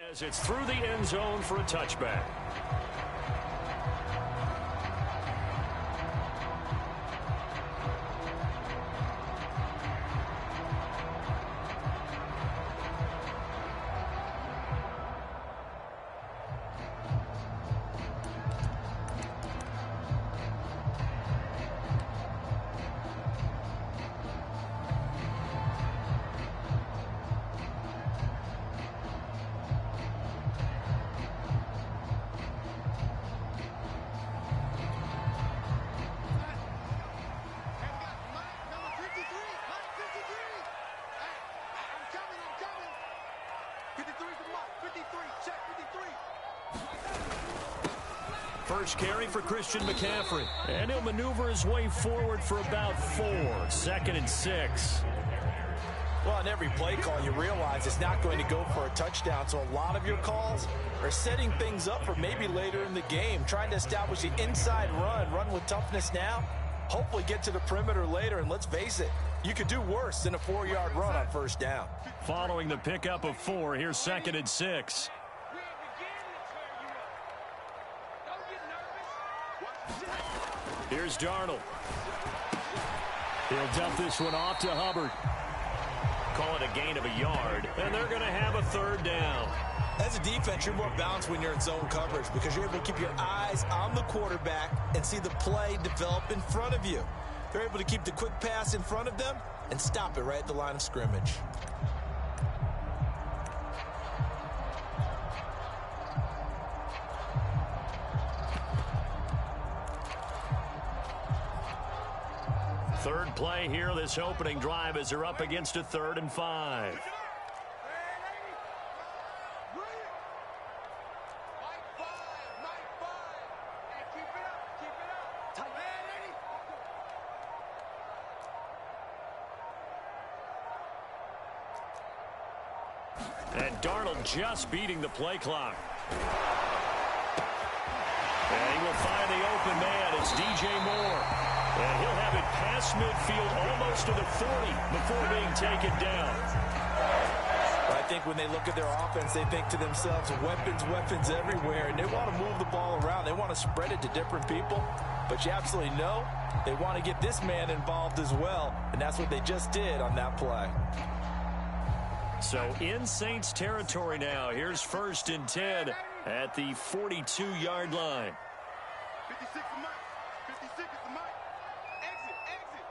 As it's through the end zone for a touchback. First carry for Christian McCaffrey. And he'll maneuver his way forward for about 4. 2nd and 6. Well, on every play call, you realize it's not going to go for a touchdown. So a lot of your calls are setting things up for maybe later in the game, trying to establish the inside run with toughness now, hopefully get to the perimeter later. And let's face it, you could do worse than a 4-yard run on first down. Following the pickup of 4, here's 2nd and 6. Here's Darnold. He'll dump this one off to Hubbard. Call it a gain of a yard, and they're going to have a 3rd down. As a defense, you're more balanced when you're in zone coverage because you're able to keep your eyes on the quarterback and see the play develop in front of you. They're able to keep the quick pass in front of them and stop it right at the line of scrimmage. Third play here, this opening drive, as they're up against a 3rd and 5. And Darnold just beating the play clock. And he will find the open man. It's DJ Moore. And he'll have it past midfield almost to the 40 before being taken down. I think when they look at their offense, they think to themselves, weapons everywhere, and they want to move the ball around. They want to spread it to different people, but you absolutely know they want to get this man involved as well, and that's what they just did on that play. So in Saints territory now, here's 1st and 10 at the 42-yard line. 56 the mic. 56 is the mic. Exit.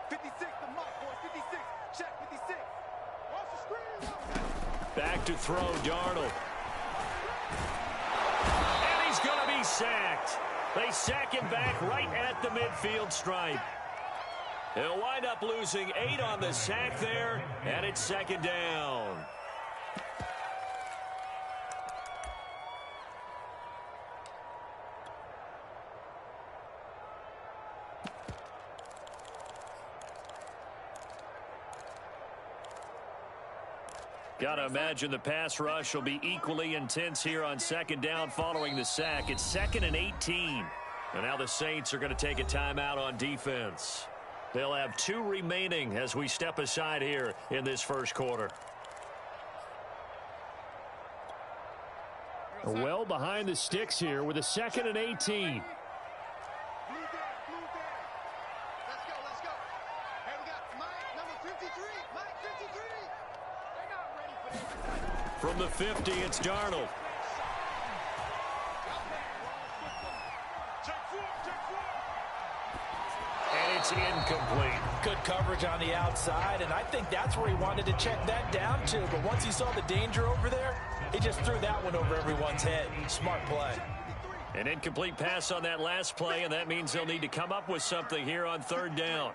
56 the mic, boys. 56. Check 56. Watch the screen. Back to throw, Darnold. And he's going to be sacked. They sack him back right at the midfield stripe. He'll wind up losing 8 on the sack there, and it's 2nd down. Got to imagine the pass rush will be equally intense here on 2nd down following the sack. It's 2nd and 18. And now the Saints are going to take a timeout on defense. They'll have 2 remaining as we step aside here in this first quarter. Well behind the sticks here with a 2nd and 18. From the 50, it's Darnold. And it's incomplete. Good coverage on the outside, and I think that's where he wanted to check that down to. But once he saw the danger over there, he just threw that one over everyone's head. Smart play. An incomplete pass on that last play, and that means they'll need to come up with something here on 3rd down.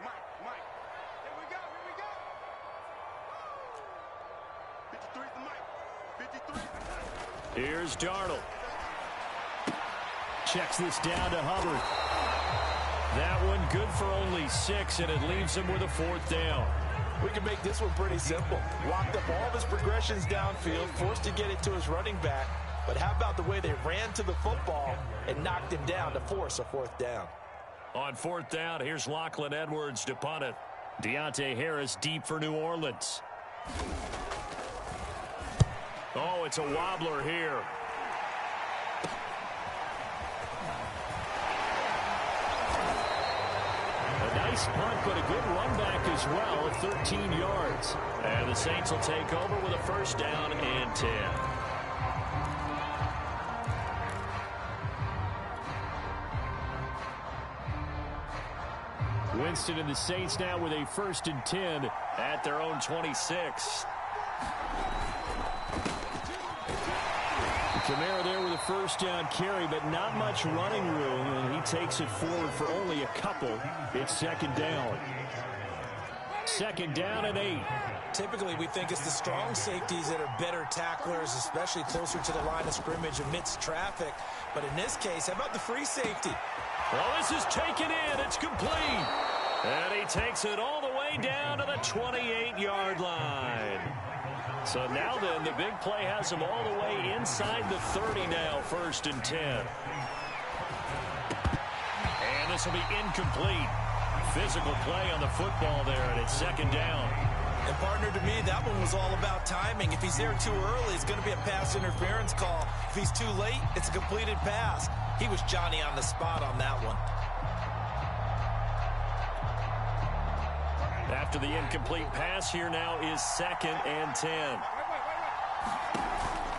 Here's Darnold. Checks this down to Hubbard. That one good for only 6, and it leaves him with a 4th down. We can make this one pretty simple. Locked up all of his progressions downfield, forced to get it to his running back. But how about the way they ran to the football and knocked him down to force a 4th down? On 4th down, here's Lachlan Edwards to punt it. Deontay Harris deep for New Orleans. Oh, it's a wobbler here. A nice punt, but a good run back as well at 13 yards. And the Saints will take over with a first down and 10. Winston and the Saints now with a 1st and 10 at their own 26. Kamara there with a first down carry, but not much running room, and he takes it forward for only a couple. It's 2nd down. 2nd down and 8. Typically, we think it's the strong safeties that are better tacklers, especially closer to the line of scrimmage amidst traffic. But in this case, how about the free safety? Well, this is taken in. It's complete. And he takes it all the way down to the 28-yard line. So now then, the big play has him all the way inside the 30 now, 1st and 10. And this will be incomplete. Physical play on the football there, and it's 2nd down. And partner, to me, that one was all about timing. If he's there too early, it's going to be a pass interference call. If he's too late, it's a completed pass. He was Johnny on the spot on that one. After the incomplete pass, here now is 2nd and 10.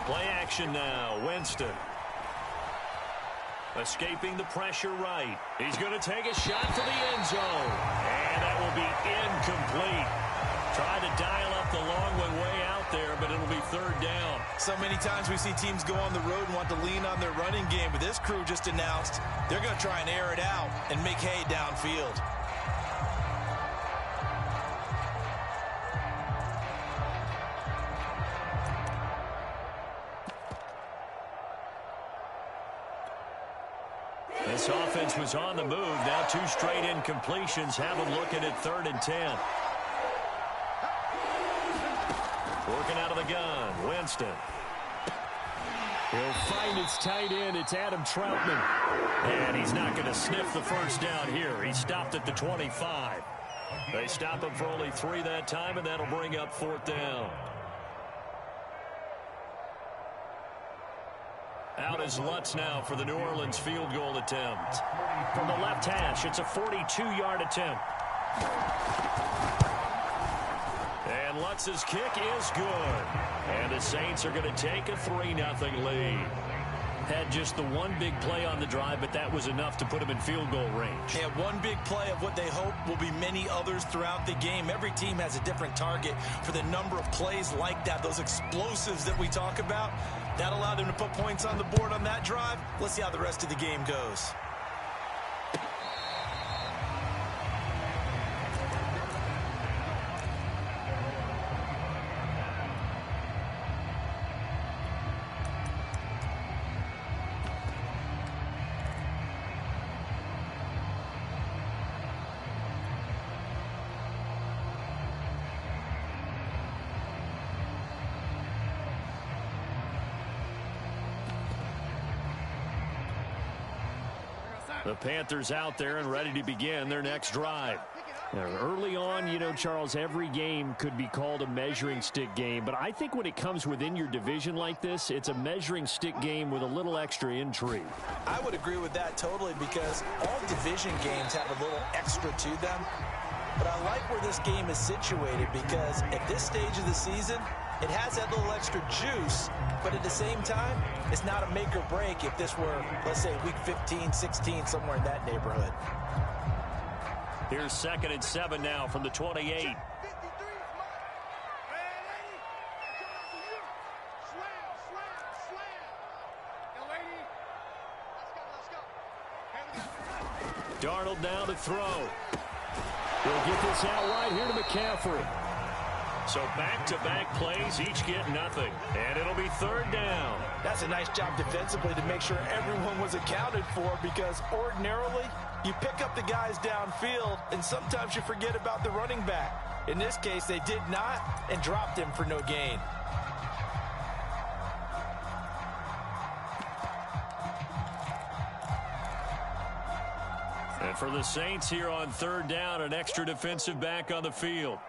Play action now, Winston. Escaping the pressure right. He's going to take a shot for the end zone. And that will be incomplete. Tried to dial up the long one way out there, but it'll be 3rd down. So many times we see teams go on the road and want to lean on their running game, but this crew just announced they're going to try and air it out and make hay downfield. This offense was on the move. Now 2 straight incompletions have them looking at 3rd and 10. Working out of the gun, Winston. He'll find his tight end. It's Adam Troutman. And he's not going to sniff the first down here. He stopped at the 25. They stop him for only 3 that time, and that'll bring up 4th down. Out is Lutz now for the New Orleans field goal attempt. From the left hash, it's a 42-yard attempt. And Lutz's kick is good. And the Saints are going to take a 3-0 lead. Had just the one big play on the drive, but that was enough to put him in field goal range. Yeah, one big play of what they hope will be many others throughout the game. Every team has a different target for the number of plays like that, those explosives that we talk about. That allowed them to put points on the board on that drive. Let's see how the rest of the game goes. The Panthers out there and ready to begin their next drive. Now, early on, you know, Charles, every game could be called a measuring stick game. But I think when it comes within your division like this, it's a measuring stick game with a little extra intrigue. I would agree with that totally because all division games have a little extra to them. But I like where this game is situated because at this stage of the season, it has that little extra juice, but at the same time, it's not a make or break if this were, let's say, week 15, 16, somewhere in that neighborhood. Here's 2nd and 7 now from the 28. Darnold now to throw. He'll get this out right here to McCaffrey. So back-to-back plays, each get nothing. And it'll be 3rd down. That's a nice job defensively to make sure everyone was accounted for because ordinarily you pick up the guys downfield and sometimes you forget about the running back. In this case, they did not and dropped him for no gain. And for the Saints here on 3rd down, an extra defensive back on the field.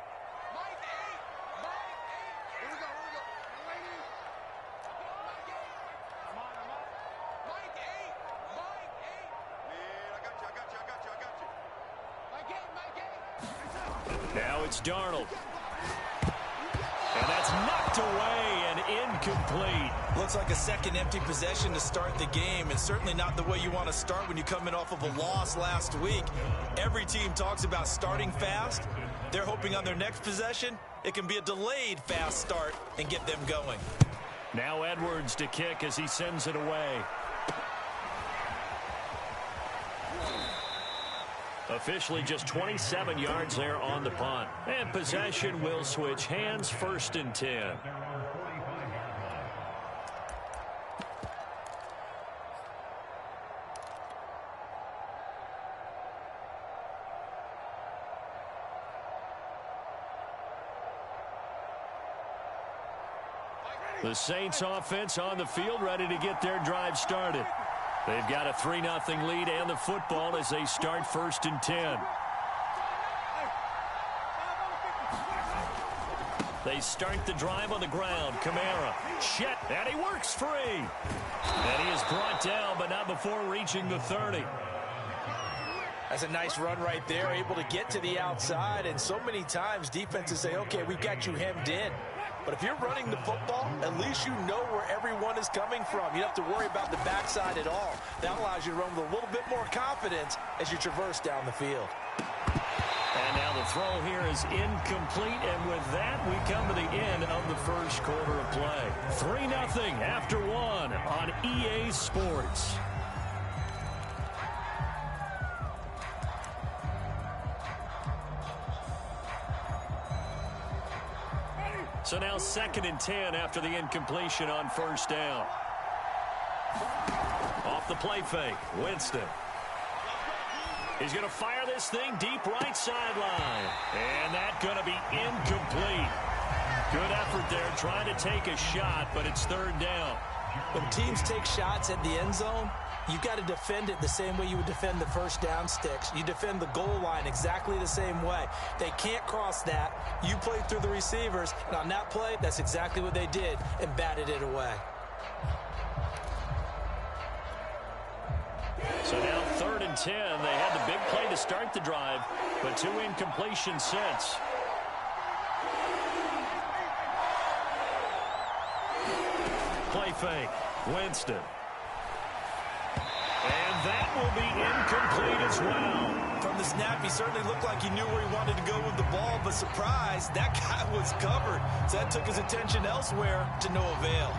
it's Darnold. And that's knocked away and incomplete. Looks like a second empty possession to start the game, and certainly not the way you want to start when you're coming off of a loss last week. Every team talks about starting fast. They're hoping on their next possession, it can be a delayed fast start and get them going. Now Edwards to kick as he sends it away. Officially just 27 yards there on the punt. And possession will switch hands, 1st and 10. The Saints offense on the field, ready to get their drive started. They've got a 3-0 lead and the football as they start 1st and 10. They start the drive on the ground. Kamara, Chet, and he works free. And he is brought down, but not before reaching the 30. That's a nice run right there, able to get to the outside. And so many times defenses say, okay, we've got you hemmed in. But if you're running the football, at least you know where everyone is coming from. You don't have to worry about the backside at all. That allows you to run with a little bit more confidence as you traverse down the field. And now the throw here is incomplete. And with that, we come to the end of the first quarter of play. 3-0 after 1 on EA Sports. So now 2nd and 10 after the incompletion on 1st down. Off the play fake, Winston. He's going to fire this thing deep right sideline. And that's going to be incomplete. Good effort there trying to take a shot, but it's 3rd down. When teams take shots at the end zone, you've got to defend it the same way you would defend the 1st down sticks. You defend the goal line exactly the same way. They can't cross that. You play through the receivers, and on that play, that's exactly what they did and batted it away. So now 3rd and 10. They had the big play to start the drive, but 2 incompletions since. Play fake, Winston. And that will be incomplete as well. From the snap, he certainly looked like he knew where he wanted to go with the ball, but surprise, that guy was covered. So that took his attention elsewhere to no avail.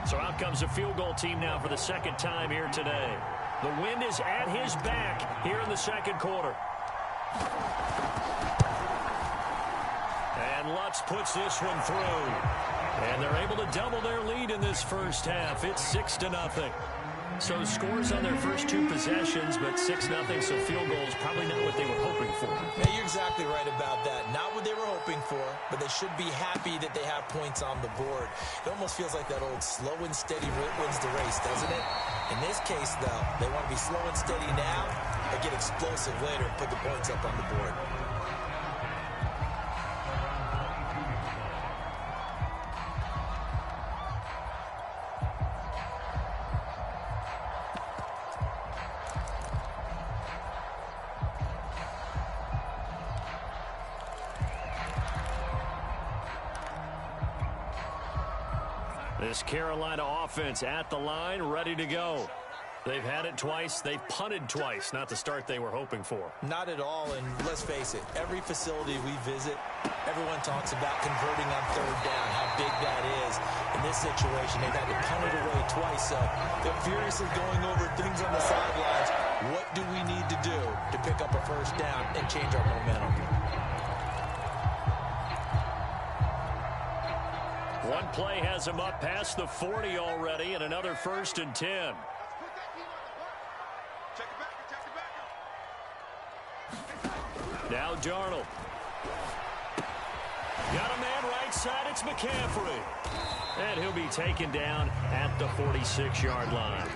So out comes a field goal team now for the 2nd time here today. The wind is at his back here in the 2nd quarter. And Lutz puts this one through. And they're able to double their lead in this first half. It's 6-0. So scores on their first 2 possessions, but 6-0, so field goals probably not what they were hoping for. Yeah, you're exactly right about that. Not what they were hoping for, but they should be happy that they have points on the board. It almost feels like that old slow and steady wins the race, doesn't it? In this case, though, they want to be slow and steady now and get explosive later and put the points up on the board. This Carolina offense at the line, ready to go. They've had it twice. They've punted twice. Not the start they were hoping for. Not at all, and let's face it, every facility we visit, everyone talks about converting on 3rd down, how big that is. In this situation, they've had to punt it away twice, so they're furiously going over things on the sidelines. What do we need to do to pick up a 1st down and change our momentum? One play has him up past the 40 already, and another 1st and 10. Now Darnold. Got a man right side, it's McCaffrey. And he'll be taken down at the 46-yard line.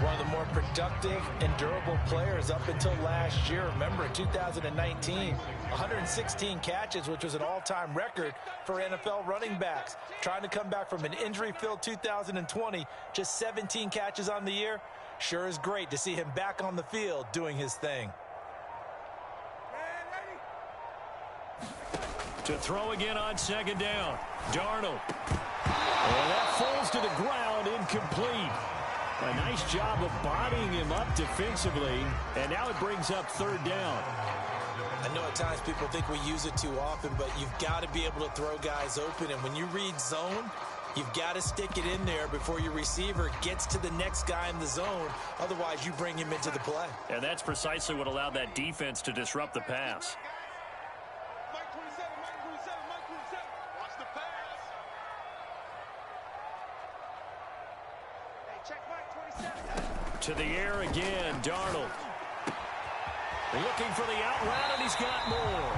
One of the more productive and durable players up until last year. Remember, in 2019, 116 catches, which was an all-time record for NFL running backs. Trying to come back from an injury-filled 2020, just 17 catches on the year. Sure is great to see him back on the field doing his thing. To throw again on second down. Darnold. And that falls to the ground, incomplete. A nice job of bodying him up defensively, and now it brings up third down. I know at times people think we use it too often, but you've got to be able to throw guys open, and when you read zone, you've got to stick it in there before your receiver gets to the next guy in the zone. Otherwise, you bring him into the play. And that's precisely what allowed that defense to disrupt the pass. Watch the pass. Hey, check Mike 27. To the air again, Darnold. Looking for the out route, and he's got more.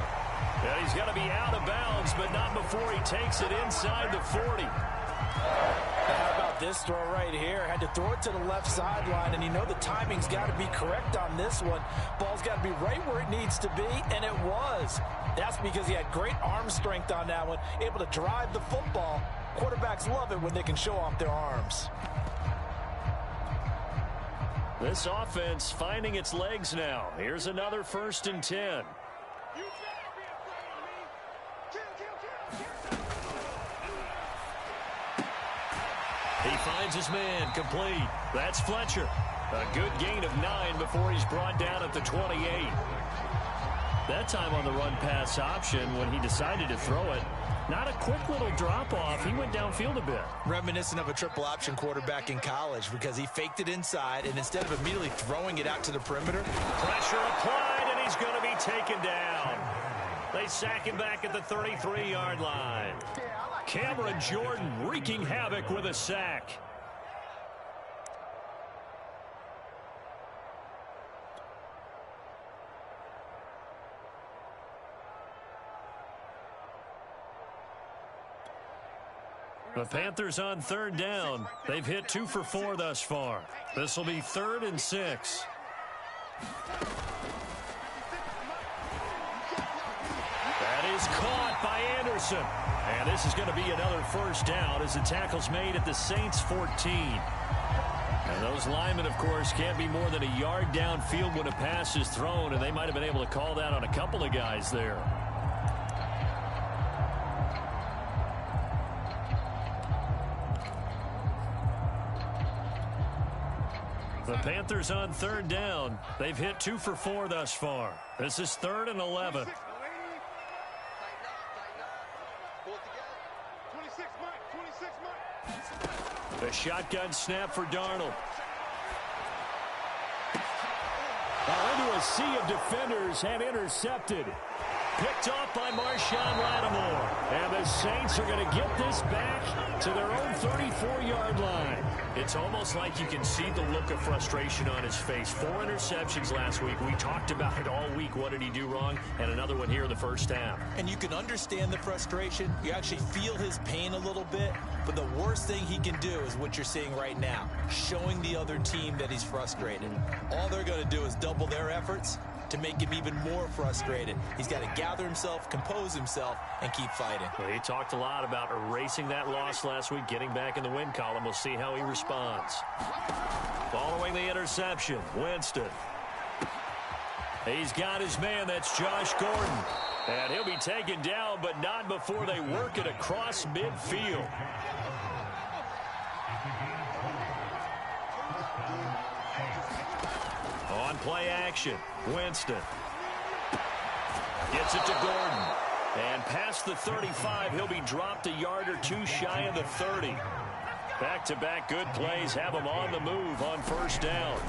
And he's going to be out of bounds, but not before he takes it inside the 40. How about this throw right here? Had to throw it to the left sideline, and you know the timing's got to be correct on this one. Ball's got to be right where it needs to be, and it was. That's because he had great arm strength on that one, able to drive the football. Quarterbacks love it when they can show off their arms. This offense finding its legs now. Here's another 1st and 10. You better be afraid of me. Kill. He finds his man, complete. That's Fletcher. A good gain of 9 before he's brought down at the 28. That time on the run-pass option when he decided to throw it. Not a quick little drop-off. He went downfield a bit. Reminiscent of a triple option quarterback in college because he faked it inside, and instead of immediately throwing it out to the perimeter. Pressure applied, and he's going to be taken down. They sack him back at the 33-yard line. Cameron Jordan wreaking havoc with a sack. The Panthers on 3rd down. They've hit 2 for 4 thus far. This will be 3rd and 6. That is caught by Anderson. And this is going to be another 1st down as the tackle's made at the Saints 14. And those linemen, of course, can't be more than a yard downfield when a pass is thrown, and they might have been able to call that on a couple of guys there. The Panthers on 3rd down. They've hit 2 for 4 thus far. This is 3rd and 11. 26 Mike. The shotgun snap for Darnold. Into a sea of defenders and intercepted. Picked off by Marshawn Lattimore. And the Saints are going to get this back to their own 34-yard line. It's almost like you can see the look of frustration on his face. 4 interceptions last week. We talked about it all week. What did he do wrong? And another one here in the 1st half. And you can understand the frustration. You actually feel his pain a little bit. But the worst thing he can do is what you're seeing right now, showing the other team that he's frustrated. All they're going to do is double their efforts to make him even more frustrated. He's got to gather himself, compose himself, and keep fighting. Well, he talked a lot about erasing that loss last week, getting back in the win column. We'll see how he responds. Following the interception, Winston. He's got his man. That's Josh Gordon. And he'll be taken down, but not before they work it across midfield. On play action, Winston. Gets it to Gordon. And past the 35, he'll be dropped a yard or 2 shy of the 30. Back-to-back good plays have him on the move on 1st down.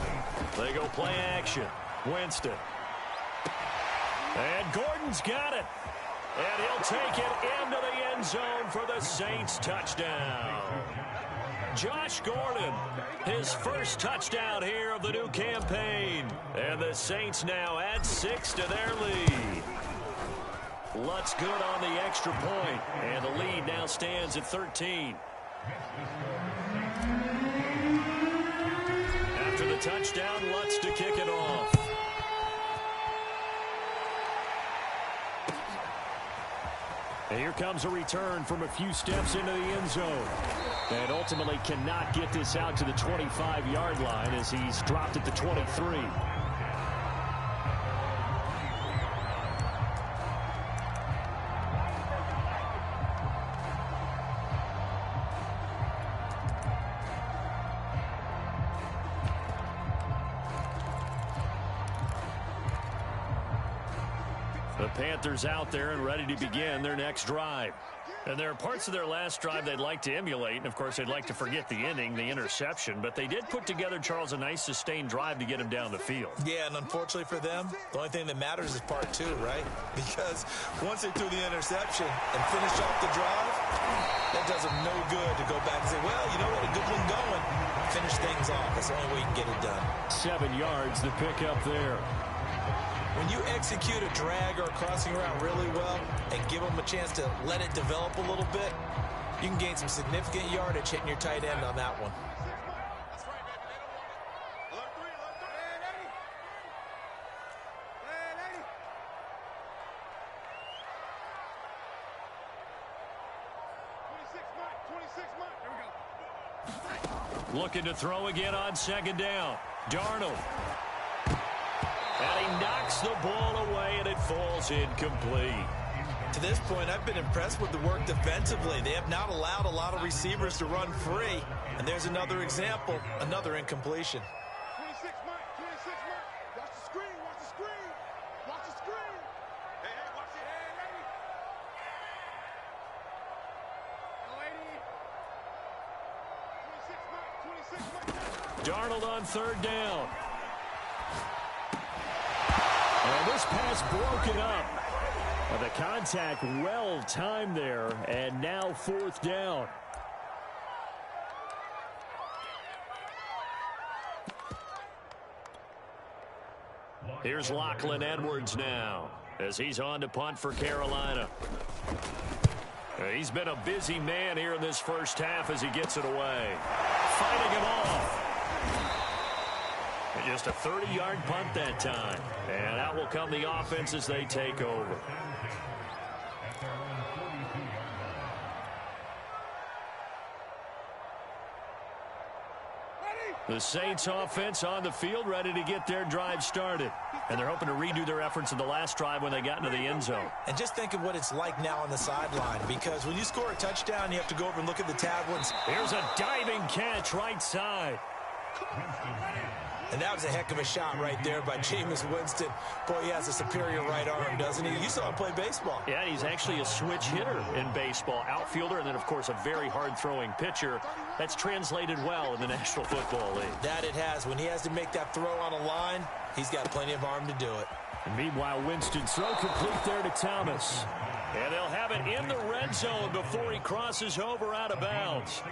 They go play action. Winston. And Gordon's got it. And he'll take it into the end zone for the Saints touchdown. Josh Gordon, his 1st touchdown here of the new campaign. And the Saints now add 6 to their lead. Lutz good on the extra point, and the lead now stands at 13. After the touchdown, Lutz to kick it off. And here comes a return from a few steps into the end zone. And ultimately cannot get this out to the 25-yard line as he's dropped at the 23. Panthers out there and ready to begin their next drive. And there are parts of their last drive they'd like to emulate, and, of course, they'd like to forget the inning, the interception. But they did put together, Charles, a nice sustained drive to get him down the field. Yeah, and unfortunately for them, the only thing that matters is part two, right? Because once they threw the interception and finished off the drive, that does them no good to go back and say, well, you know what, a good one going. Finish things off. That's the only way you can get it done. 7 yards, the pickup there. When you execute a drag or a crossing route really well and give them a chance to let it develop a little bit, you can gain some significant yardage hitting your tight end on that one. That's right, baby. They don't want it. Alert 3, alert 3. Man, 80. Man, 80. 26 Mike. Here we go. Looking to throw again on second down. Darnold. And he knocks the ball away, and it falls incomplete. To this point, I've been impressed with the work defensively. They have not allowed a lot of receivers to run free. And there's another example, another incompletion. 26 Mike. 26 Mike. Watch the screen. Watch the screen. Watch the screen. Hey, watch it. Hey, 80. 26 Mike. 26 Mike. Darnold on third down. And this pass broken up. The contact well timed there, and now fourth down. Here's Lachlan Edwards now as he's on to punt for Carolina. He's been a busy man here in this first half as he gets it away. Fighting him off. And just a 30-yard punt that time. And out will come the offense as they take over. The Saints offense on the field ready to get their drive started. And they're hoping to redo their efforts in the last drive when they got into the end zone. And just think of what it's like now on the sideline, because when you score a touchdown, you have to go over and look at the tablets. Here's a diving catch right side. And that was a heck of a shot right there by Jameis Winston. Boy, he has a superior right arm, doesn't he? You saw him play baseball. Yeah, he's actually a switch hitter in baseball. Outfielder, and then, of course, a very hard-throwing pitcher. That's translated well in the National Football League. That it has. When he has to make that throw on a line, he's got plenty of arm to do it. And meanwhile, Winston throw complete there to Thomas. And they'll have it in the red zone before he crosses over out of bounds.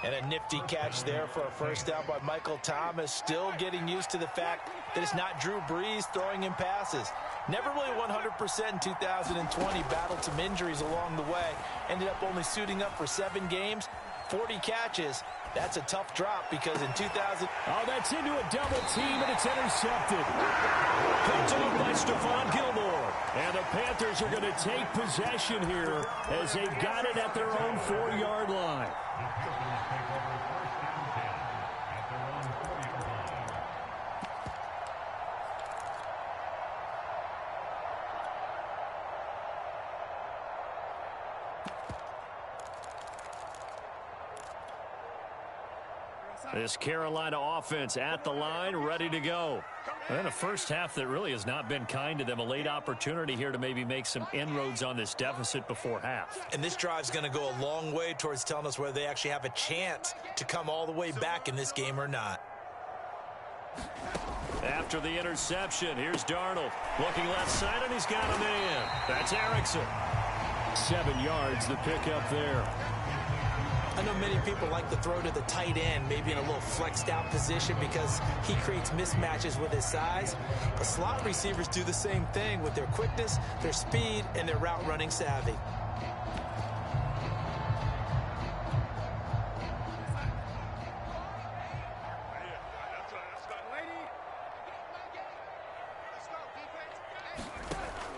And a nifty catch there for a first down by Michael Thomas. Still getting used to the fact that it's not Drew Brees throwing him passes. Never really 100% in 2020. Battled some injuries along the way. Ended up only suiting up for 7 games, 40 catches. That's a tough drop because in 2000... Oh, that's into a double team, and it's intercepted. Picked up by Stephon Gilmore. And the Panthers are going to take possession here as they've got it at their own 4-yard line. This Carolina offense at the line, ready to go. And a first half that really has not been kind to them. A late opportunity here to maybe make some inroads on this deficit before half. And this drive's going to go a long way towards telling us whether they actually have a chance to come all the way back in this game or not. After the interception, here's Darnold. Looking left side, and he's got a man. That's Erickson. 7 yards, the pickup there. I know many people like to throw to the tight end, maybe in a little flexed out position because he creates mismatches with his size. But slot receivers do the same thing with their quickness, their speed, and their route running savvy.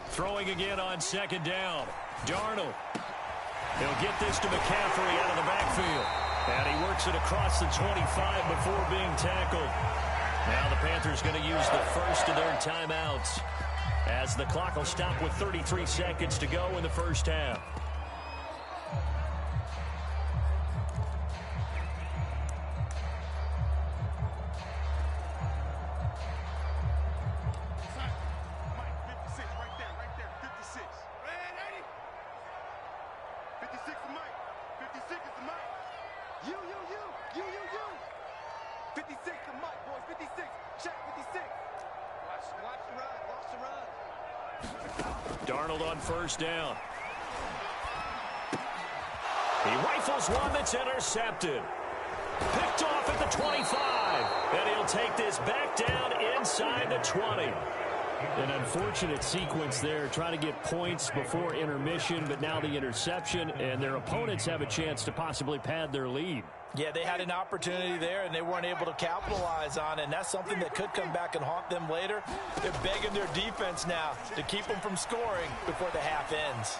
Throwing again on second down. Darnold. He'll get this to McCaffrey out of the backfield. And he works it across the 25 before being tackled. Now the Panthers going to use the first of their timeouts as the clock will stop with 33 seconds to go in the first half. Mike, 56 right there. You. 56 to Mike, boys. 56. Check 56. Watch the run. Darnold on first down. He rifles one that's intercepted. Picked off at the 25. And he'll take this back down inside the 20. An unfortunate sequence there, trying to get points before intermission, but now the interception, and their opponents have a chance to possibly pad their lead. Yeah, they had an opportunity there, and they weren't able to capitalize on it, and that's something that could come back and haunt them later. They're begging their defense now to keep them from scoring before the half ends.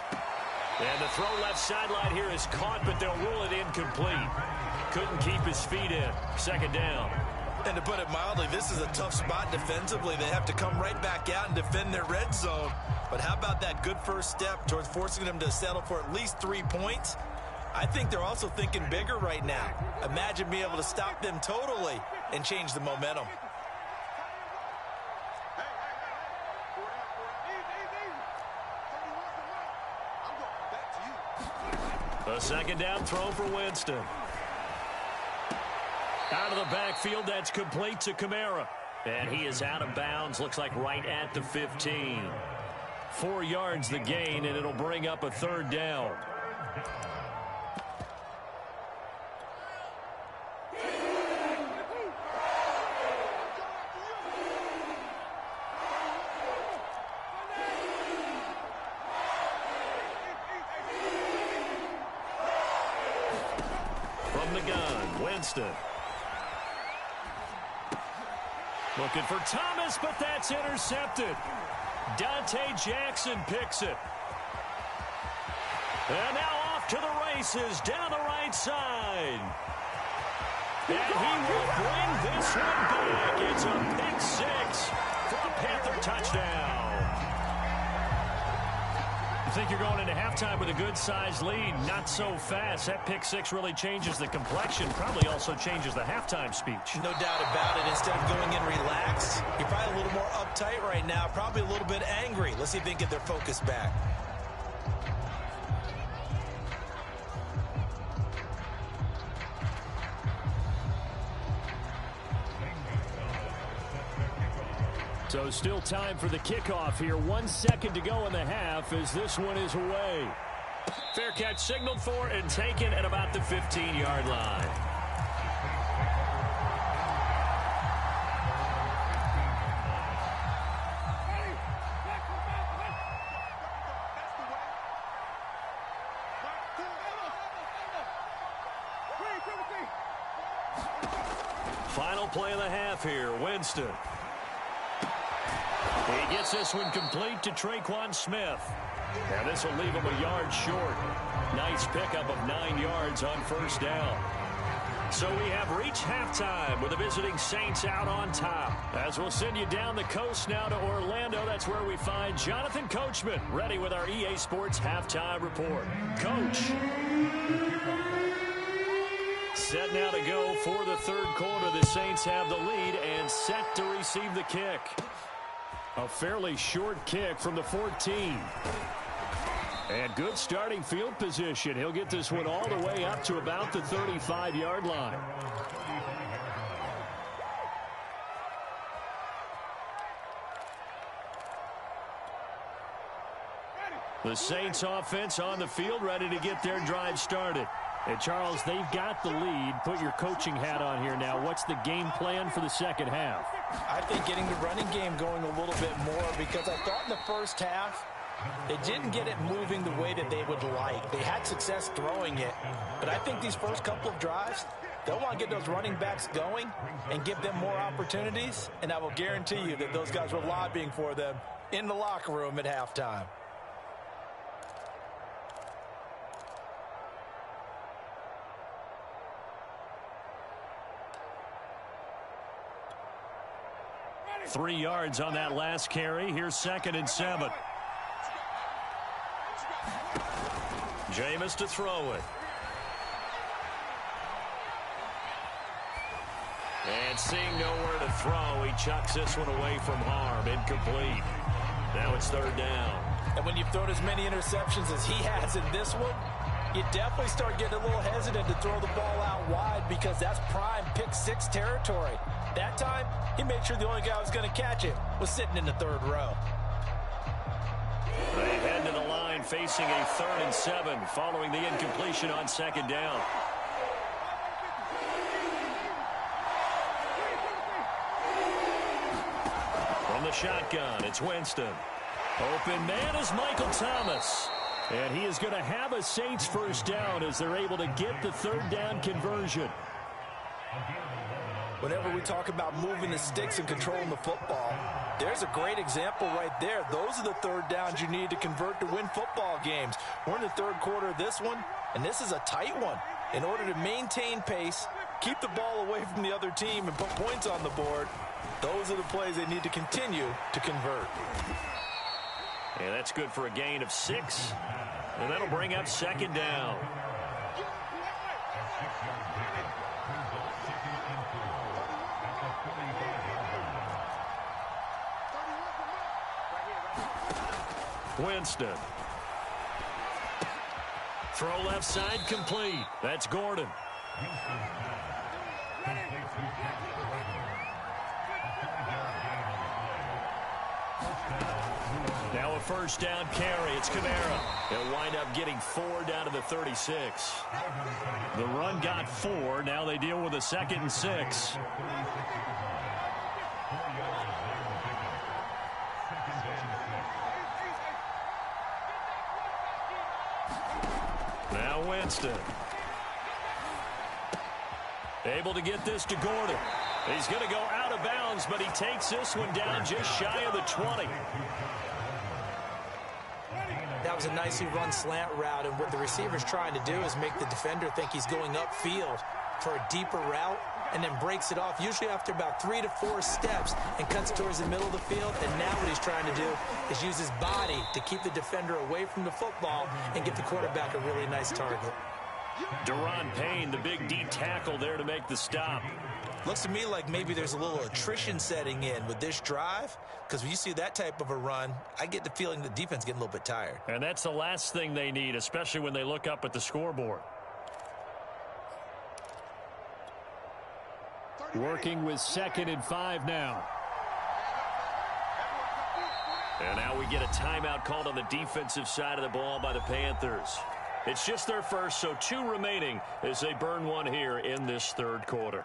And the throw left sideline here is caught, but they'll rule it incomplete. Couldn't keep his feet in. Second down. And to put it mildly, this is a tough spot defensively. They have to come right back out and defend their red zone. But how about that good first step towards forcing them to settle for at least 3 points? I think they're also thinking bigger right now. Imagine being able to stop them totally and change the momentum. A second down throw for Winston. Out of the backfield, that's complete to Kamara. And he is out of bounds, looks like right at the 15. 4 yards the gain, and it'll bring up a third down. From the gun, Winston. Looking for Thomas, but that's intercepted. Dante Jackson picks it. And now off to the races down the right side. And he will bring this one back. It's a pick six for a Panther touchdown. You think you're going into halftime with a good-sized lead. Not so fast. That pick six really changes the complexion. Probably also changes the halftime speech. No doubt about it. Instead of going in relaxed, you're probably a little more uptight right now. Probably a little bit angry. Let's see if they can get their focus back. So still time for the kickoff here. 1 second to go in the half as this one is away. Fair catch signaled for and taken at about the 15-yard line. Final play of the half here, Winston. He gets this one complete to Traquan Smith. And this will leave him a yard short. Nice pickup of 9 yards on first down. So we have reached halftime with the visiting Saints out on top. As we'll send you down the coast now to Orlando, that's where we find Jonathan Coachman ready with our EA Sports halftime report. Coach. Set now to go for the third quarter. The Saints have the lead and set to receive the kick. A fairly short kick from the 14. And good starting field position. He'll get this one all the way up to about the 35-yard line. The Saints offense on the field, ready to get their drive started. And Charles, they've got the lead. Put your coaching hat on here now. What's the game plan for the second half? I think getting the running game going a little bit more, because I thought in the first half they didn't get it moving the way that they would like. They had success throwing it, but I think these first couple of drives, they'll want to get those running backs going and give them more opportunities, and I will guarantee you that those guys were lobbying for them in the locker room at halftime. Three yards on that last carry. Here's 2nd and 7. Jameis to throw it. And seeing nowhere to throw, he chucks this one away from harm. Incomplete. Now it's 3rd down. And when you've thrown as many interceptions as he has in this one, You definitely start getting a little hesitant to throw the ball out wide because that's prime pick six territory. That time, he made sure the only guy who was going to catch it was sitting in the third row. They head to the line facing a 3rd and 7 following the incompletion on 2nd down. From the shotgun, it's Winston. Open man is Michael Thomas. And he is going to have a Saints first down as they're able to get the 3rd down conversion. Whenever we talk about moving the sticks and controlling the football, there's a great example right there. Those are the 3rd downs you need to convert to win football games. We're in the 3rd quarter of this one, and this is a tight one. In order to maintain pace, keep the ball away from the other team, and put points on the board, those are the plays they need to continue to convert. And that's good for a gain of 6. And that'll bring up 2nd down. Winston. Throw left side complete. That's Gordon. Now a first down carry. It's Kamara. He'll wind up getting 4 down to the 36. The run got 4. Now they deal with a 2nd and 6. Now Winston. Able to get this to Gordon. He's going to go out of bounds, but he takes this one down just shy of the 20. That was a nicely run slant route, and what the receiver's trying to do is make the defender think he's going upfield for a deeper route, and then breaks it off, usually after about 3 to 4 steps, and cuts towards the middle of the field. And now what he's trying to do is use his body to keep the defender away from the football and get the quarterback a really nice target. Deron Payne, the big D tackle there to make the stop. Looks to me like maybe there's a little attrition setting in with this drive, because when you see that type of a run, I get the feeling the defense getting a little bit tired. And that's the last thing they need, especially when they look up at the scoreboard. Working with 2nd and 5 now. And now we get a timeout called on the defensive side of the ball by the Panthers. It's just their first, so 2 remaining as they burn one here in this 3rd quarter.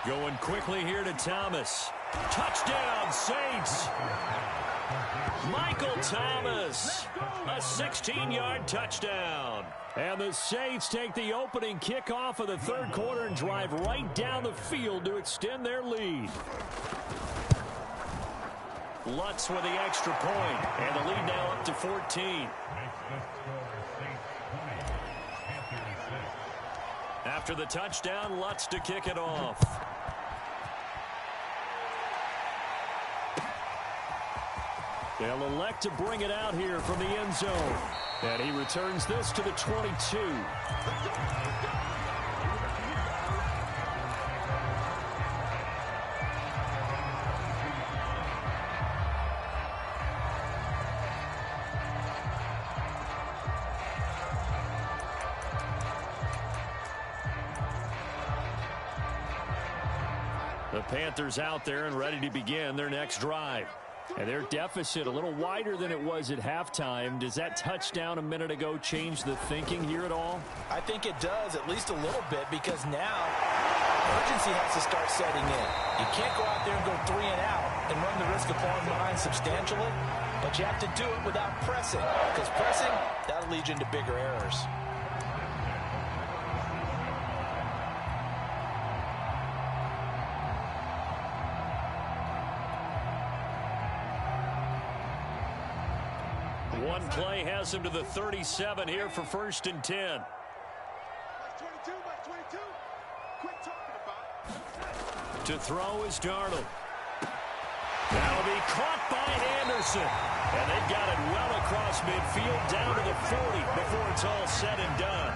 Going quickly here to Thomas. Touchdown, Saints. Michael Thomas. A 16-yard touchdown. And the Saints take the opening kickoff of the 3rd quarter and drive right down the field to extend their lead. Lutz with the extra point, and the lead now up to 14. After the touchdown, Lutz to kick it off. They'll elect to bring it out here from the end zone. And he returns this to the 22. The Panthers out there and ready to begin their next drive. And their deficit a little wider than it was at halftime. Does that touchdown a minute ago change the thinking here at all? I think it does, at least a little bit, because now urgency has to start setting in. You can't go out there and go 3 and out and run the risk of falling behind substantially, but you have to do it without pressing, because pressing, that'll lead you into bigger errors. One play has him to the 37 here for 1st and 10. To throw is Darnold. That'll be caught by Anderson. And they've got it well across midfield down to the 40 before it's all said and done.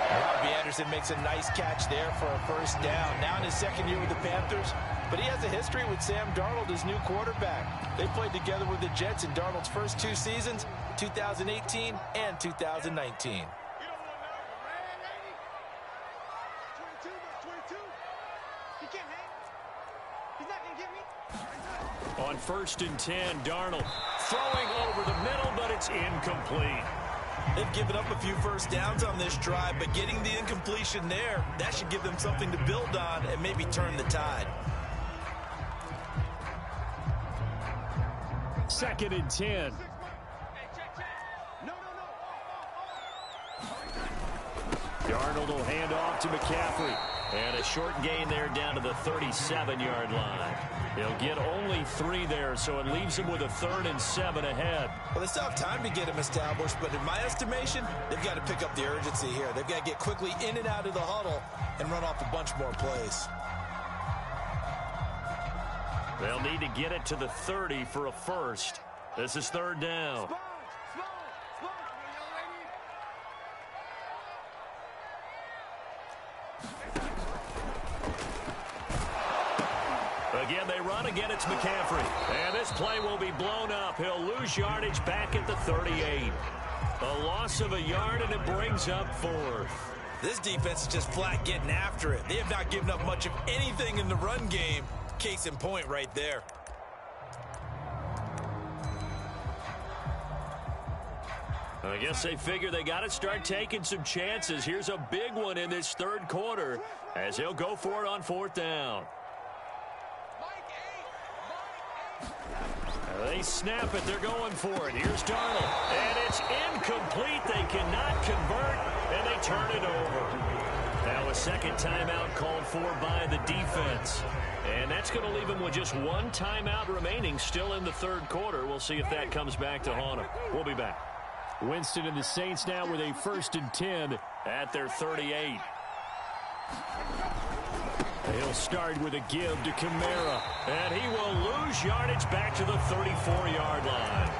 Robbie Anderson makes a nice catch there for a first down. Now in his second year with the Panthers, but he has a history with Sam Darnold, his new quarterback. They played together with the Jets in Darnold's first 2 seasons, 2018 and 2019. On 1st and 10, Darnold throwing over the middle, but it's incomplete. They've given up a few first downs on this drive, but getting the incompletion there, that should give them something to build on and maybe turn the tide. 2nd and 10. Darnold will hand off to McCaffrey. And a short gain there down to the 37-yard line. He'll get only 3 there, so it leaves him with a 3rd and 7 ahead. Well, they still have time to get him established, but in my estimation, they've got to pick up the urgency here. They've got to get quickly in and out of the huddle and run off a bunch more plays. They'll need to get it to the 30 for a first. This is 3rd down. Again, they run. Again, it's McCaffrey. And this play will be blown up. He'll lose yardage back at the 38. A loss of a yard, and it brings up 4th. This defense is just flat getting after it. They have not given up much of anything in the run game. Case in point right there. I guess they figure they got to start taking some chances. Here's a big one in this 3rd quarter as he'll go for it on 4th down. They snap it. They're going for it. Here's Darnold. And it's incomplete. They cannot convert, and they turn it over. Now a second timeout called for by the defense. And that's going to leave them with just 1 timeout remaining still in the 3rd quarter. We'll see if that comes back to haunt them. We'll be back. Winston and the Saints now with a 1st and 10 at their 38. He'll start with a give to Kamara. And he will lose yardage back to the 34-yard line.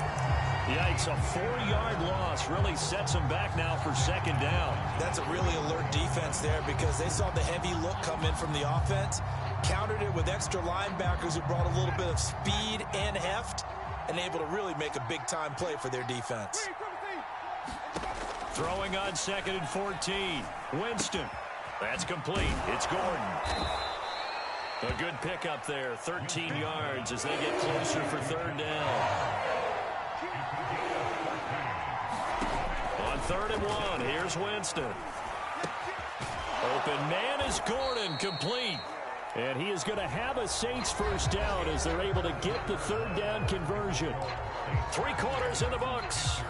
Yikes, a 4-yard loss really sets him back now for 2nd down. That's a really alert defense there because they saw the heavy look come in from the offense, countered it with extra linebackers who brought a little bit of speed and heft, and able to really make a big-time play for their defense. Throwing on 2nd and 14. Winston. That's complete. It's Gordon. A good pickup there. 13 yards as they get closer for 3rd down. On 3rd and 1, here's Winston. Open man is Gordon, complete. And he is going to have a Saints first down as they're able to get the 3rd down conversion. 3 quarters in the books.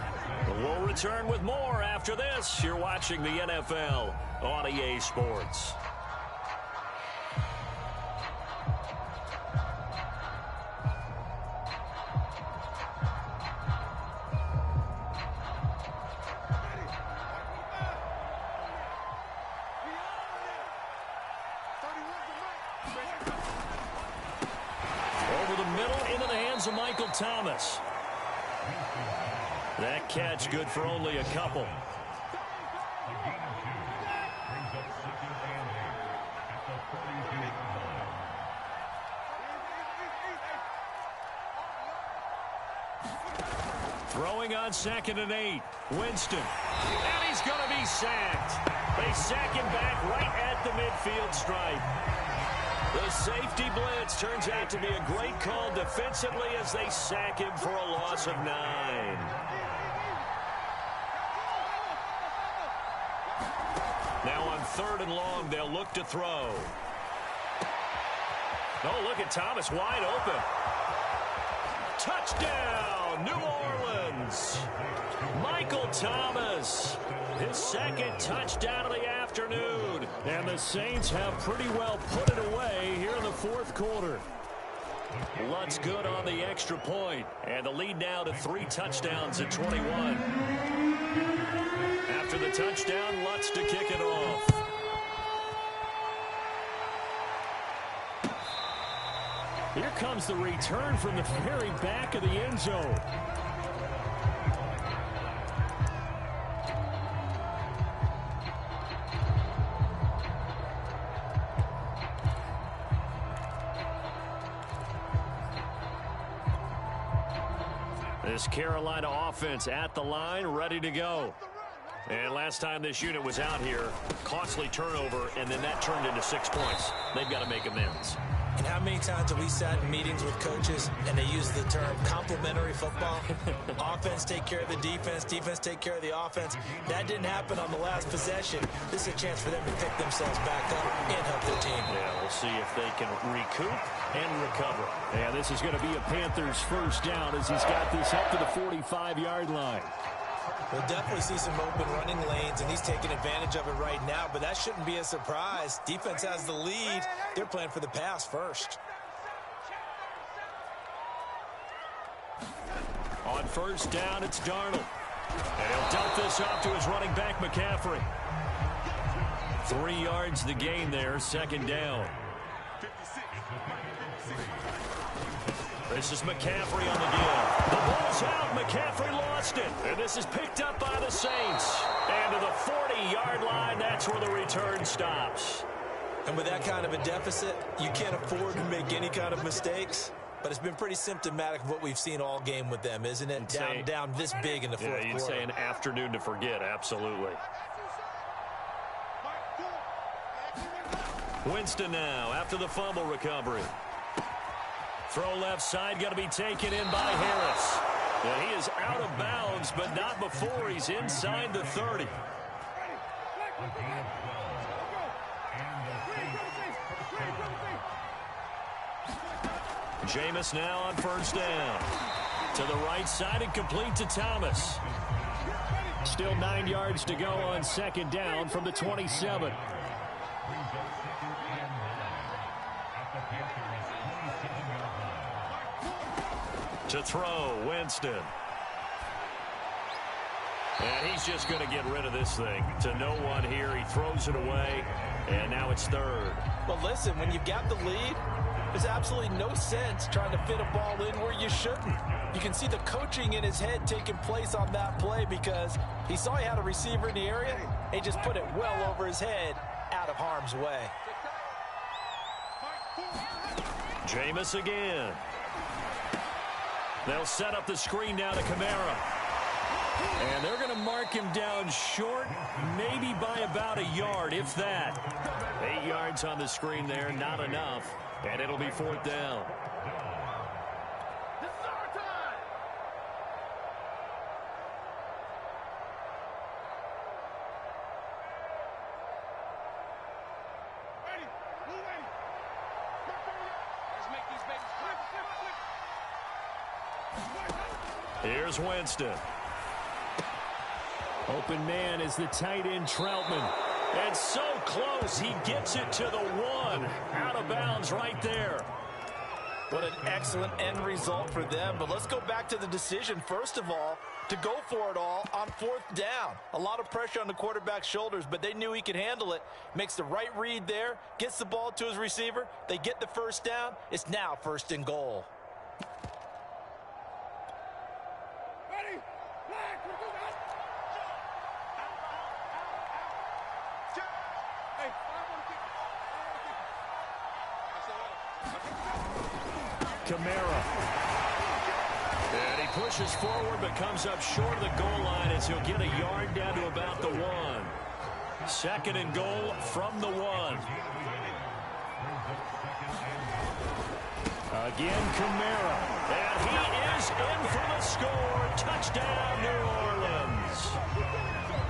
We'll return with more after this. You're watching the NFL on EA Sports. Over the middle into the hands of Michael Thomas. That catch good for only a couple. Throwing on 2nd and 8. Winston. And he's going to be sacked. They sack him back right at the midfield stripe. The safety blitz turns out to be a great call defensively as they sack him for a loss of 9. Now on 3rd and long, they'll look to throw. Oh, look at Thomas wide open. Touchdown, New Orleans. Michael Thomas, his 2nd touchdown of the afternoon. And the Saints have pretty well put it away here in the 4th quarter. Lutz good on the extra point. And the lead now to 3 touchdowns at 21. After the touchdown, Lutz to kick it off. Here comes the return from the very back of the end zone. This Carolina offense at the line, ready to go. And last time this unit was out here, costly turnover, and then that turned into 6 points. They've got to make amends. And how many times have we sat in meetings with coaches and they use the term complementary football? Offense take care of the defense, defense take care of the offense. That didn't happen on the last possession. This is a chance for them to pick themselves back up and help their team. Yeah, we'll see if they can recoup and recover. Yeah, this is going to be a Panthers first down as he's got this up to the 45-yard line. We'll definitely see some open running lanes, and he's taking advantage of it right now, but that shouldn't be a surprise. Defense has the lead. They're playing for the pass first. On first down, it's Darnold. And he'll dump this off to his running back, McCaffrey. 3 yards the gain there, second down. This is McCaffrey on the give. The ball's out. McCaffrey lost it. And this is picked up by the Saints. And to the 40-yard line, that's where the return stops. And with that kind of a deficit, you can't afford to make any kind of mistakes. But it's been pretty symptomatic of what we've seen all game with them, isn't it? Down this big in the fourth quarter. You'd say an afternoon to forget, absolutely. Winston now after the fumble recovery. Throw left side, going to be taken in by Harris. Well, he is out of bounds, but not before he's inside the 30. Jameis now on first down. To the right side and complete to Thomas. Still 9 yards to go on second down from the 27. To throw, Winston. And he's just going to get rid of this thing. To no one here, he throws it away, and now it's third. Well, listen, when you've got the lead, there's absolutely no sense trying to fit a ball in where you shouldn't. You can see the coaching in his head taking place on that play because he saw he had a receiver in the area, and he just put it well over his head out of harm's way. Jameis again. They'll set up the screen now to Kamara. And they're going to mark him down short, maybe by about a yard, if that. 8 yards on the screen there, not enough. And it'll be fourth down. This is our time. Ready, move ready. Let's make these babies flip, flip, flip. Here's Winston. Open man is the tight end Troutman. And so close, he gets it to the 1. Out of bounds right there. What an excellent end result for them. But let's go back to the decision, first of all, to go for it all on fourth down. A lot of pressure on the quarterback's shoulders, but they knew he could handle it. Makes the right read there, gets the ball to his receiver. They get the first down. It's now first and goal. Ready, flag, we're good. Hey, Kamara. And he pushes forward but comes up short of the goal line as he'll get a yard down to about the 1. Second and goal from the 1. Again, Kamara. And he is in for the score. Touchdown, New Orleans.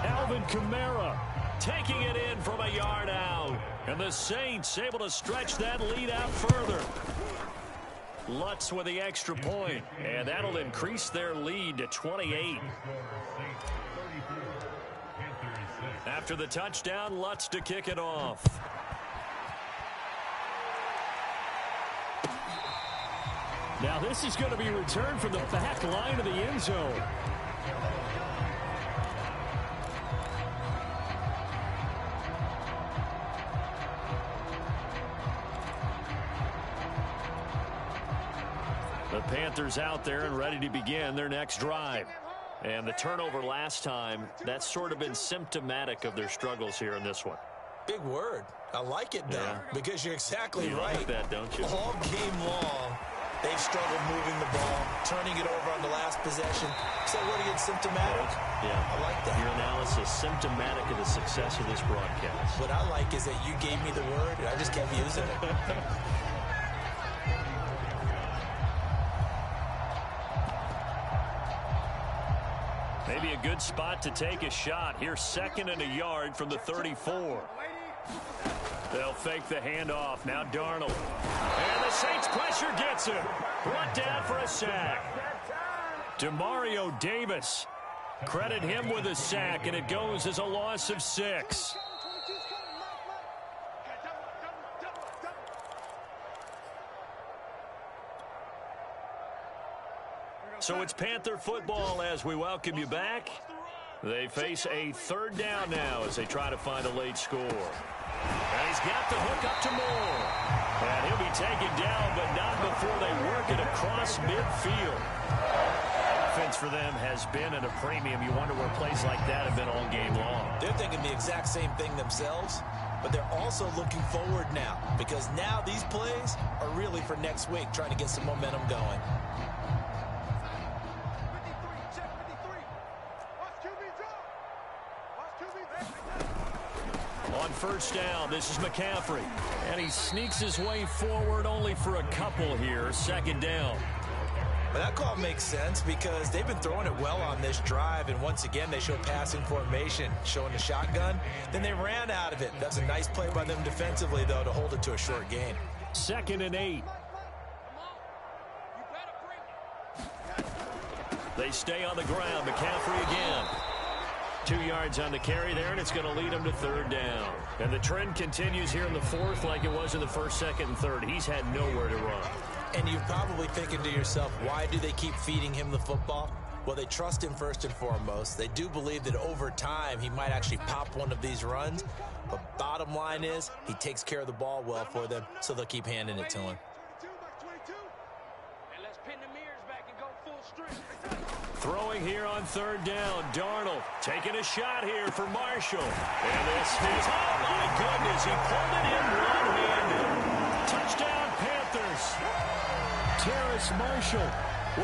Alvin Kamara taking it in from a yard out. And the Saints able to stretch that lead out further. Lutz with the extra point, and that'll increase their lead to 28. After the touchdown, Lutz to kick it off. Now this is going to be returned from the back line of the end zone. The Panthers out there and ready to begin their next drive. And the turnover last time, that's sort of been symptomatic of their struggles here in this one. Big word. I like it, though, because you're exactly right. You like that, don't you? All game long, they've struggled moving the ball, turning it over on the last possession. So what again, symptomatic? Yeah. I like that. Your analysis, symptomatic of the success of this broadcast. What I like is that you gave me the word, and I just kept using it. Maybe a good spot to take a shot. Here's 2nd and a yard from the 34. They'll fake the handoff. Now Darnold. And the Saints pressure gets him. Brought down for a sack. Demario Davis. Credit him with a sack, and it goes as a loss of 6. So it's Panther football as we welcome you back. They face a 3rd down now as they try to find a late score. And he's got the hook up to Moore. And he'll be taken down, but not before they work it across midfield. Offense for them has been at a premium. You wonder where plays like that have been all game long. They're thinking the exact same thing themselves, but they're also looking forward now, because now these plays are really for next week, trying to get some momentum going. On 1st down, this is McCaffrey. And he sneaks his way forward only for a couple here. 2nd down. But that call makes sense because they've been throwing it well on this drive, and once again they show passing formation, showing the shotgun. Then they ran out of it. That's a nice play by them defensively, though, to hold it to a short gain. 2nd and 8. They stay on the ground. McCaffrey again. 2 yards on the carry there, and it's going to lead him to 3rd down. And the trend continues here in the 4th like it was in the 1st, 2nd, and 3rd. He's had nowhere to run. And you're probably thinking to yourself, why do they keep feeding him the football? Well, they trust him first and foremost. They do believe that over time he might actually pop one of these runs. But bottom line is he takes care of the ball well for them, so they'll keep handing it to him. Throwing here on 3rd down. Darnold taking a shot here for Marshall. And this is, oh my goodness, he pulled it in one-handed. Touchdown Panthers. Terrace Marshall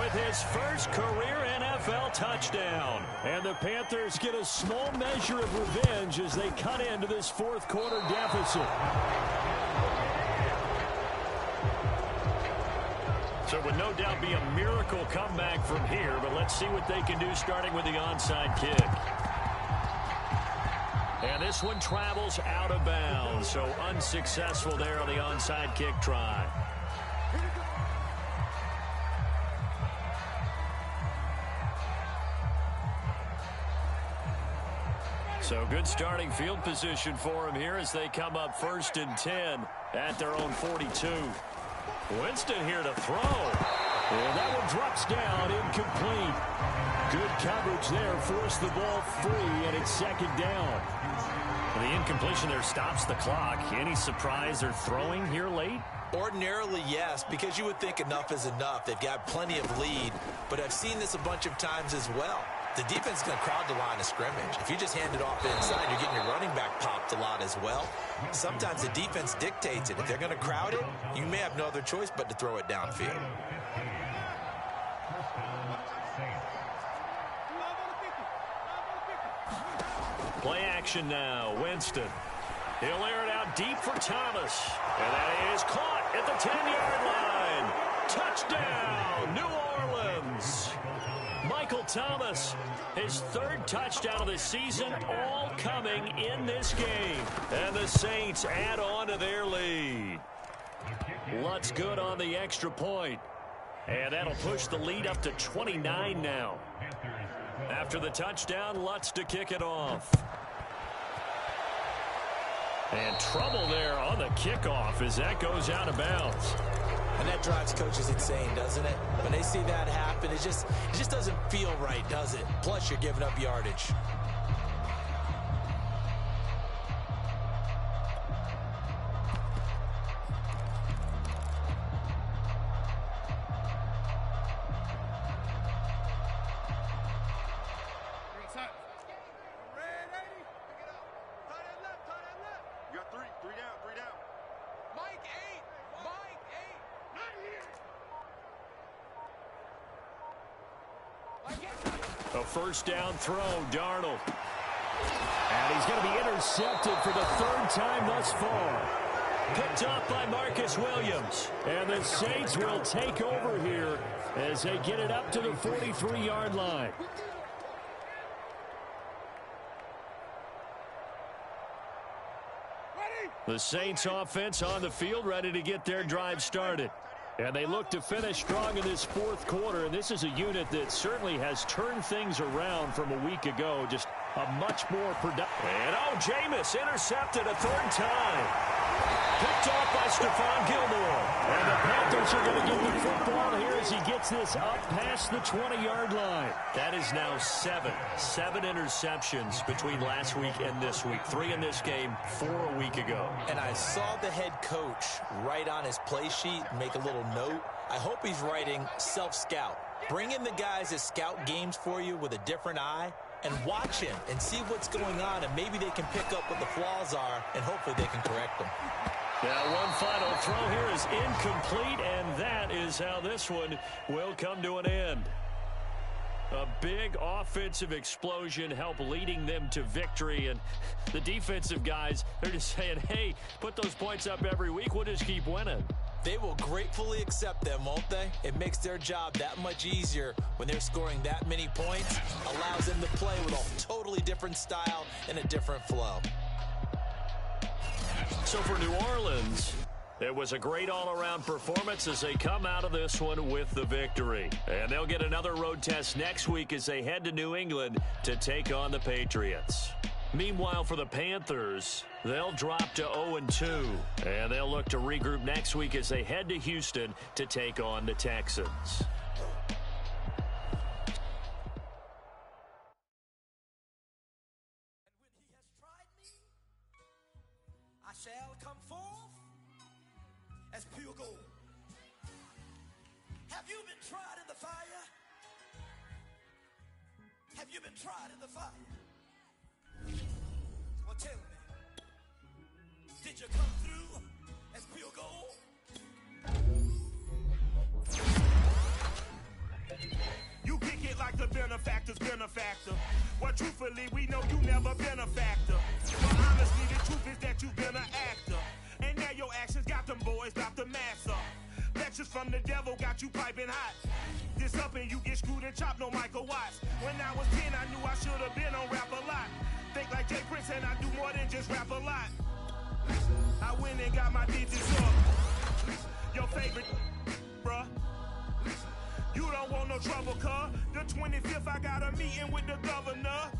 with his first career NFL touchdown. And the Panthers get a small measure of revenge as they cut into this 4th quarter deficit. So it would no doubt be a miracle comeback from here, but let's see what they can do starting with the onside kick. And this one travels out of bounds, so unsuccessful there on the onside kick try. So good starting field position for him here as they come up 1st and 10 at their own 42. Winston here to throw. And that one drops down, incomplete. Good coverage there, forced the ball free, and it's 2nd down. The incompletion there stops the clock. Any surprise they're throwing here late? Ordinarily, yes, because you would think enough is enough. They've got plenty of lead, but I've seen this a bunch of times as well. The defense is going to crowd the line of scrimmage. If you just hand it off inside, you're getting your running back popped a lot as well. Sometimes the defense dictates it. If they're going to crowd it, you may have no other choice but to throw it downfield. Play action now. Winston. He'll air it out deep for Thomas. And that is caught at the 10-yard line. Touchdown, New Orleans. Michael Thomas, his 3rd touchdown of the season, all coming in this game. And the Saints add on to their lead. Lutz good on the extra point. And that'll push the lead up to 29 now. After the touchdown, Lutz to kick it off. And trouble there on the kickoff as that goes out of bounds. And that drives coaches insane, doesn't it? When they see that happen, it just doesn't feel right, does it? Plus, you're giving up yardage. A first down throw, Darnold. And he's going to be intercepted for the third time thus far. Picked off by Marcus Williams. And the Saints will take over here as they get it up to the 43-yard line. The Saints offense on the field, ready to get their drive started. And they look to finish strong in this fourth quarter. And this is a unit that certainly has turned things around from a week ago. Just a much more productive. And Jameis intercepted a third time. Picked off by Stephon Gilmore. And the Panthers are going to get the football here as he gets this up past the 20-yard line. That is now seven interceptions between last week and this week. 3 in this game, 4 a week ago. And I saw the head coach write on his play sheet, make a little note. I hope he's writing self-scout. Bring in the guys that scout games for you with a different eye and watch him and see what's going on, and maybe they can pick up what the flaws are, and hopefully they can correct them. Now one final throw here is incomplete, and that is how this one will come to an end. A big offensive explosion helped leading them to victory, and the defensive guys, they're just saying, hey, put those points up every week, we'll just keep winning. They will gratefully accept them, won't they? It makes their job that much easier when they're scoring that many points. Allows them to play with a totally different style and a different flow. So for New Orleans, it was a great all-around performance as they come out of this one with the victory. And they'll get another road test next week as they head to New England to take on the Patriots. Meanwhile, for the Panthers, they'll drop to 0-2, and they'll look to regroup next week as they head to Houston to take on the Texans. I shall come forth as pure gold. Have you been tried in the fire? Have you been tried in the fire? Well, tell me, did you come through as pure gold? You kick it like the benefactor's benefactor. Well, truthfully, we know you never been a factor. But honestly, the truth is that you've been an actor. And now your actions got them boys about to mass up. Lectures from the devil got you piping hot. This up and you get screwed and chopped, no Michael Watts. When I was 10, I knew I should have been on Rap a Lot. Think like Jay Prince and I do more than just rap a lot. I went and got my digits up. Your favorite, bruh. You don't want no trouble, cuz. The 25th, I got a meeting with the governor.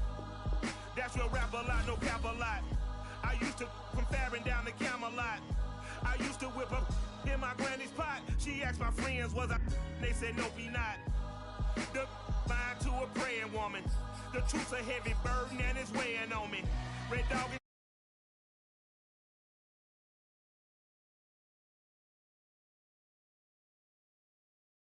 That's real rap a lot, no cap a lot. I used to from Farron down to Camelot. I used to whip up in my granny's pot. She asked my friends, was I? They said, no, be not. The fine to a praying woman. The truth's a heavy burden and it's weighing on me.